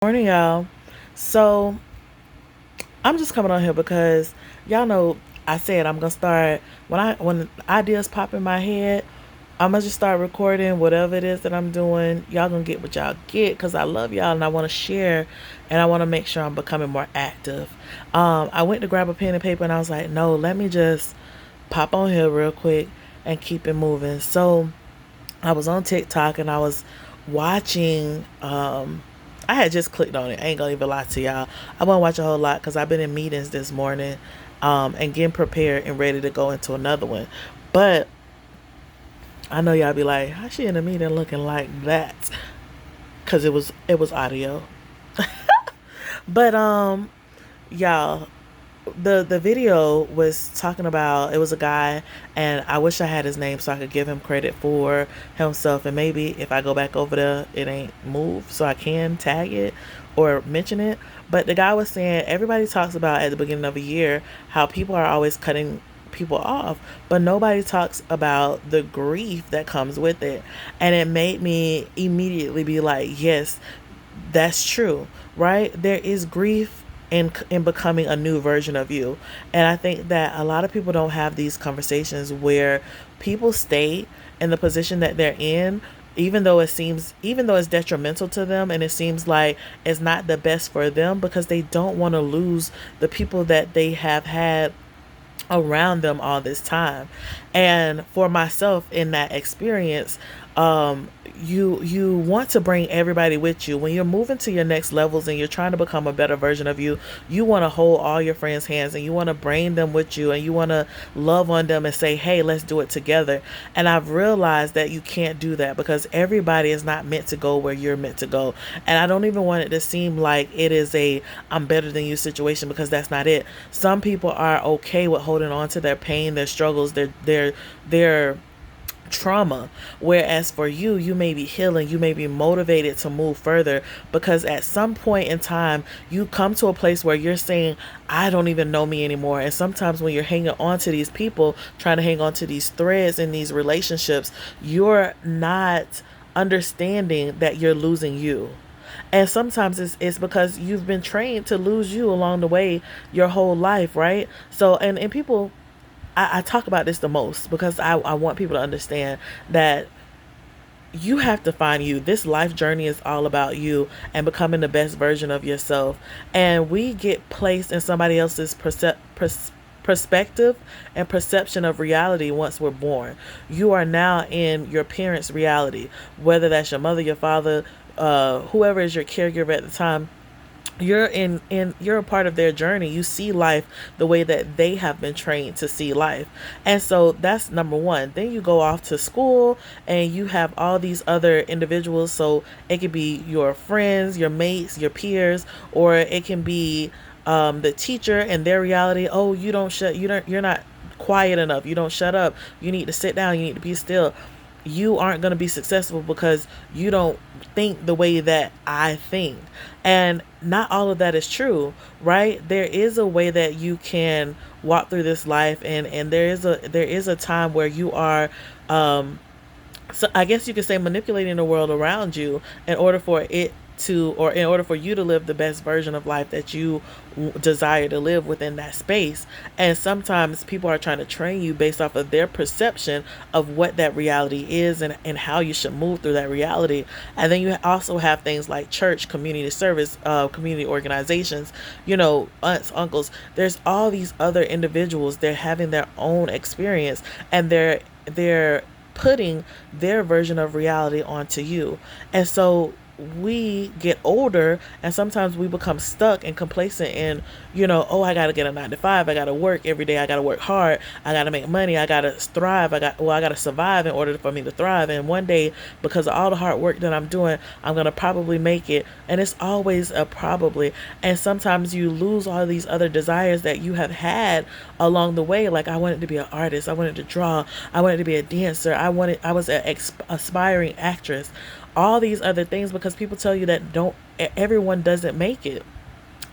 Morning, y'all. So I'm just coming on here because y'all know I said I'm gonna start when ideas pop in my head. I'm gonna just start recording whatever it is that I'm doing. Y'all gonna get what y'all get because I love y'all and I want to share and I want to make sure I'm becoming more active. I went to grab a pen and paper and I was like, no, let me just pop on here real quick and keep it moving. So I was on TikTok and I was watching. I had just clicked on it. I ain't gonna even lie to y'all. I won't watch a whole lot because I've been in meetings this morning, and getting prepared and ready to go into another one. But I know y'all be like, "How she in a meeting looking like that?" Because it was audio. But y'all, the video was talking about, it was a guy, and I wish I had his name so I could give him credit for himself, and maybe if I go back over there it ain't moved so I can tag it or mention it. But the guy was saying everybody talks about at the beginning of a year how people are always cutting people off, but nobody talks about the grief that comes with it. And it made me immediately be like, yes, that's true, right? There is grief in becoming a new version of you. And I think that a lot of people don't have these conversations where people stay in the position that they're in even though it's detrimental to them and it seems like it's not the best for them because they don't want to lose the people that they have had around them all this time. And for myself in that experience, you want to bring everybody with you when you're moving to your next levels and you're trying to become a better version of you. You want to hold all your friends hands and you want to bring them with you and you want to love on them and say, hey, let's do it together. And I've realized that you can't do that because everybody is not meant to go where you're meant to go. And I don't even want it to seem like it is a I'm better than you situation because that's not it. Some people are okay with holding on to their pain, their struggles, their trauma, whereas for you, you may be healing, you may be motivated to move further because at some point in time you come to a place where you're saying, I don't even know me anymore. And sometimes when you're hanging on to these people, trying to hang on to these threads in these relationships, you're not understanding that you're losing you. And sometimes it's because you've been trained to lose you along the way your whole life, right? So, and people, I talk about this the most because I want people to understand that you have to find you. This life journey is all about you and becoming the best version of yourself. And we get placed in somebody else's perspective and perception of reality once we're born. You are now in your parents' reality, whether that's your mother, your father, whoever is your caregiver at the time. You're a part of their journey. You see life the way that they have been trained to see life. And so that's number one. Then you go off to school and you have all these other individuals. So it could be your friends, your mates, your peers, or it can be the teacher and their reality. Oh, you're not quiet enough. You don't shut up. You need to sit down. You need to be still. You aren't going to be successful because you don't think the way that I think. And not all of that is true, right? There is a way that you can walk through this life, and there is a time where you are, so I guess you could say, manipulating the world around you in order for it to, or in order for you to live the best version of life that you desire to live within that space. And sometimes people are trying to train you based off of their perception of what that reality is, and how you should move through that reality. And then you also have things like church, community service, community organizations, aunts, uncles. There's all these other individuals. They're having their own experience, and they're putting their version of reality onto you. And so we get older and sometimes we become stuck and complacent in, oh, I got to get a 9 to 5. I got to work every day. I got to work hard. I got to make money. I got to thrive. I got to survive in order for me to thrive. And one day, because of all the hard work that I'm doing, I'm going to probably make it. And it's always a probably. And sometimes you lose all these other desires that you have had along the way. Like, I wanted to be an artist. I wanted to draw. I wanted to be a dancer. I was an aspiring actress, all these other things, because people tell you that don't everyone doesn't make it.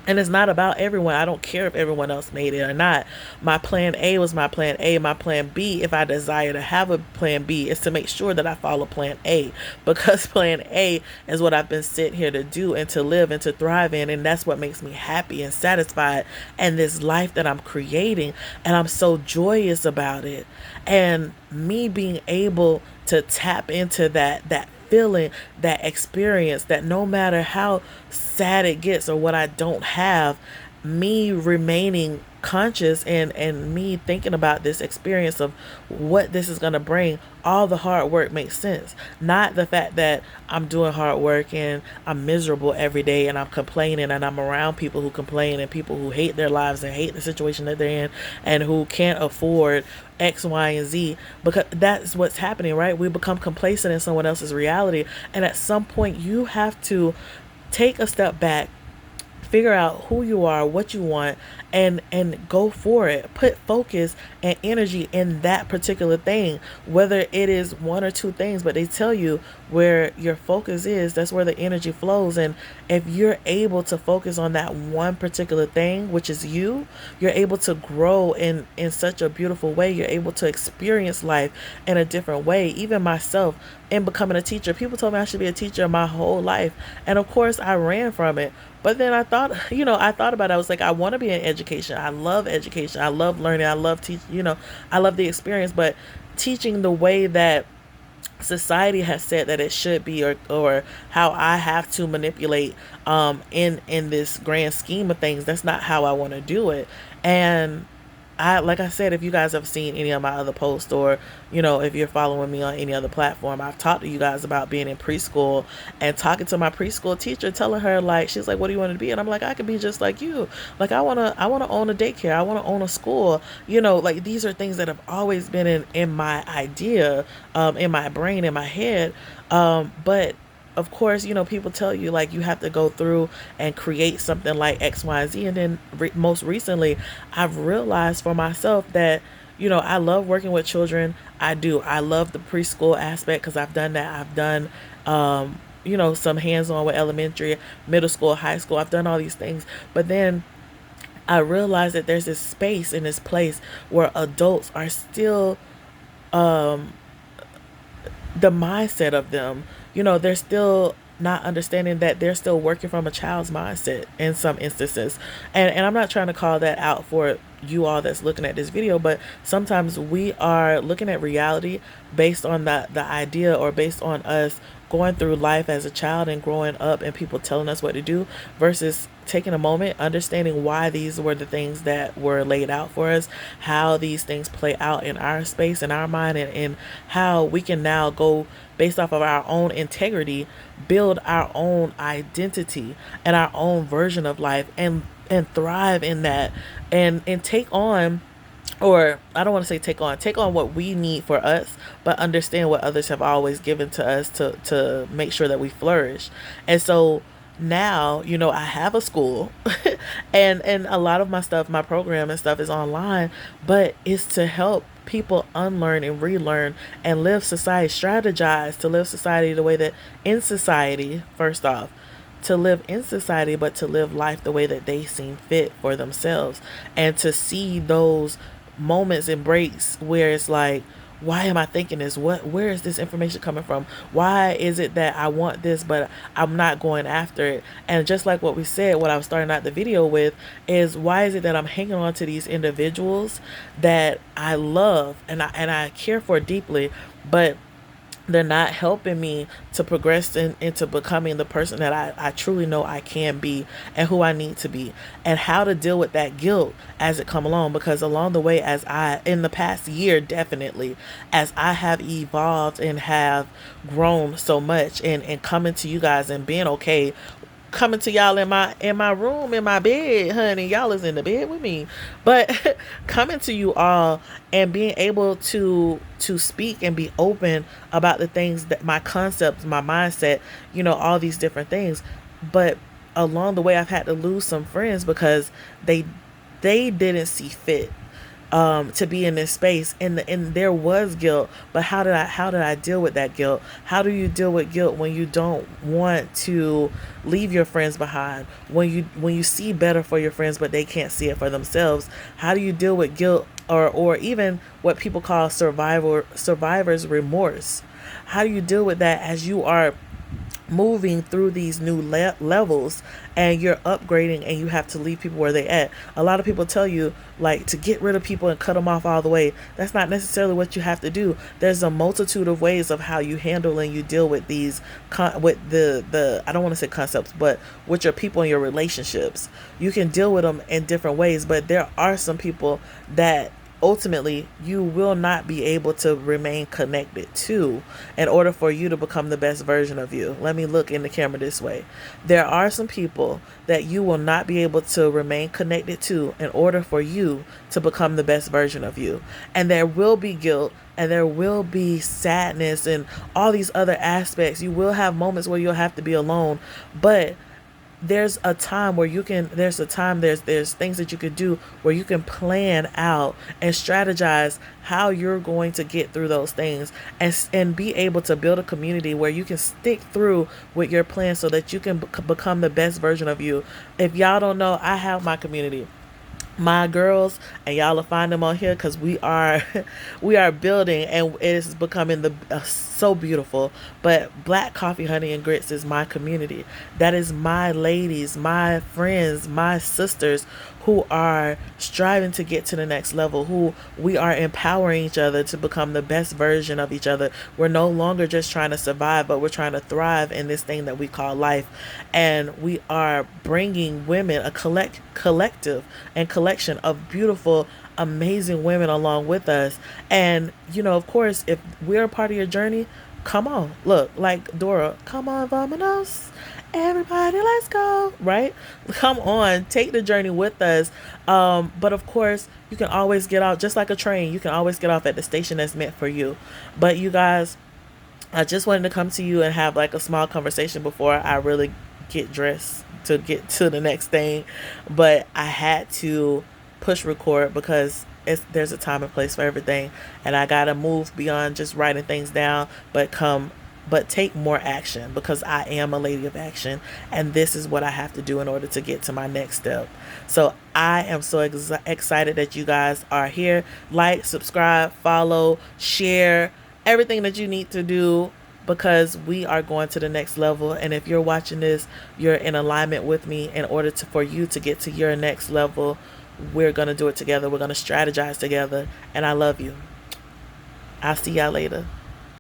And it's not about everyone. I don't care if everyone else made it or not. My plan A was my plan A. My plan B, if I desire to have a plan B, is to make sure that I follow plan A. Because plan A is what I've been sent here to do and to live and to thrive in. And that's what makes me happy and satisfied. And this life that I'm creating. And I'm so joyous about it. And me being able to tap into that feeling, that experience, that no matter how sad it gets or what I don't have, me remaining conscious and me thinking about this experience of what this is going to bring, all the hard work makes sense. Not the fact that I'm doing hard work and I'm miserable every day and I'm complaining and I'm around people who complain and people who hate their lives and hate the situation that they're in and who can't afford X, Y, and Z, because that's what's happening, right? We become complacent in someone else's reality. And at some point, you have to take a step back, figure out who you are, what you want, and go for it. Put focus and energy in that particular thing, whether it is one or two things, but they tell you where your focus is, that's where the energy flows. And if you're able to focus on that one particular thing, which is you're able to grow in such a beautiful way. You're able to experience life in a different way. Even myself, in becoming a teacher, people told me I should be a teacher my whole life, and of course I ran from it. But then I thought, I thought about it. I was like, I want to be in education. I love education. I love learning. I love teaching. I love the experience. But teaching the way that society has said that it should be, or how I have to manipulate in this grand scheme of things, that's not how I want to do it. And like I said, if you guys have seen any of my other posts, or if you're following me on any other platform, I've talked to you guys about being in preschool and talking to my preschool teacher, telling her, like, she's like, what do you want to be? And I'm like, I could be just like you. Like, I want to own a daycare. I want to own a school. Like, these are things that have always been in my idea, in my brain, in my head. But of course, people tell you, like, you have to go through and create something like X, Y, and Z. And then most recently, I've realized for myself that, I love working with children. I do. I love the preschool aspect because I've done that. I've done, some hands-on with elementary, middle school, high school. I've done all these things. But then I realized that there's this space in this place where adults are still, the mindset of them, they're still not understanding that they're still working from a child's mindset in some instances. And I'm not trying to call that out for you all that's looking at this video, but sometimes we are looking at reality based on the idea, or based on us going through life as a child and growing up and people telling us what to do, versus taking a moment, understanding why these were the things that were laid out for us, how these things play out in our space, in our mind, and how we can now go based off of our own integrity, build our own identity and our own version of life, and thrive in that, and take on, or I don't want to say take on what we need for us, but understand what others have always given to us to make sure that we flourish. And so now, I have a school and a lot of my stuff, my program and stuff, is online, but it's to help people unlearn and relearn and live society, strategize to live society the way that, in society, first off, to live in society, but to live life the way that they seem fit for themselves, and to see those moments and breaks where it's like, why am I thinking this? Where is this information coming from? Why is it that I want this, but I'm not going after it? And just like what we said, what I was starting out the video with, is why is it that I'm hanging on to these individuals that I love and I care for deeply, but they're not helping me to progress into becoming the person that I truly know I can be and who I need to be, and how to deal with that guilt as it come along. Because along the way, in the past year, definitely, as I have evolved and have grown so much, and coming to you guys and being okay, coming to y'all in my room, in my bed, honey, y'all is in the bed with me, but coming to you all and being able to speak and be open about the things, that my concepts, my mindset, all these different things. But along the way, I've had to lose some friends because they didn't see fit to be in this space, and there was guilt. But how did I deal with that guilt? How do you deal with guilt when you don't want to leave your friends behind, when you see better for your friends but they can't see it for themselves? How do you deal with guilt, or even what people call survivor's remorse? How do you deal with that as you are moving through these new levels, and you're upgrading, and you have to leave people where they at? A lot of people tell you, like, to get rid of people and cut them off all the way. That's not necessarily what you have to do. There's a multitude of ways of how you handle and you deal with these with the I don't want to say concepts, but with your people and your relationships. You can deal with them in different ways, but there are some people that ultimately you will not be able to remain connected to in order for you to become the best version of you. Let me look in the camera this way. There are some people that you will not be able to remain connected to in order for you to become the best version of you. And there will be guilt, and there will be sadness, and all these other aspects. You will have moments where you'll have to be alone, but there's things that you could do where you can plan out and strategize how you're going to get through those things, and be able to build a community where you can stick through with your plan so that you can become the best version of you. If y'all don't know, I have my community, my girls, and y'all will find them on here, because we are we are building, and it is becoming so beautiful. But Black Coffee, Honey, and Grits is my community. That is my ladies, my friends, my sisters, who are striving to get to the next level, who we are empowering each other to become the best version of each other. We're no longer just trying to survive, but we're trying to thrive in this thing that we call life. And we are bringing women, a collective and collection of beautiful, amazing women along with us. And, of course, if we're a part of your journey, come on. Look, like Dora, come on, vamonos. Everybody, let's go. Right? Come on, take the journey with us. But of course, you can always get off, just like a train. You can always get off at the station that's meant for you. But you guys, I just wanted to come to you and have like a small conversation before I really get dressed to get to the next thing. But I had to push record because there's a time and place for everything, and I gotta move beyond just writing things down, but take more action, because I am a lady of action, and this is what I have to do in order to get to my next step. So I am so excited that you guys are here. Like, subscribe, follow, share, everything that you need to do, because we are going to the next level. And if you're watching this, you're in alignment with me. In order for you to get to your next level, we're going to do it together. We're going to strategize together. And I love you. I'll see y'all later.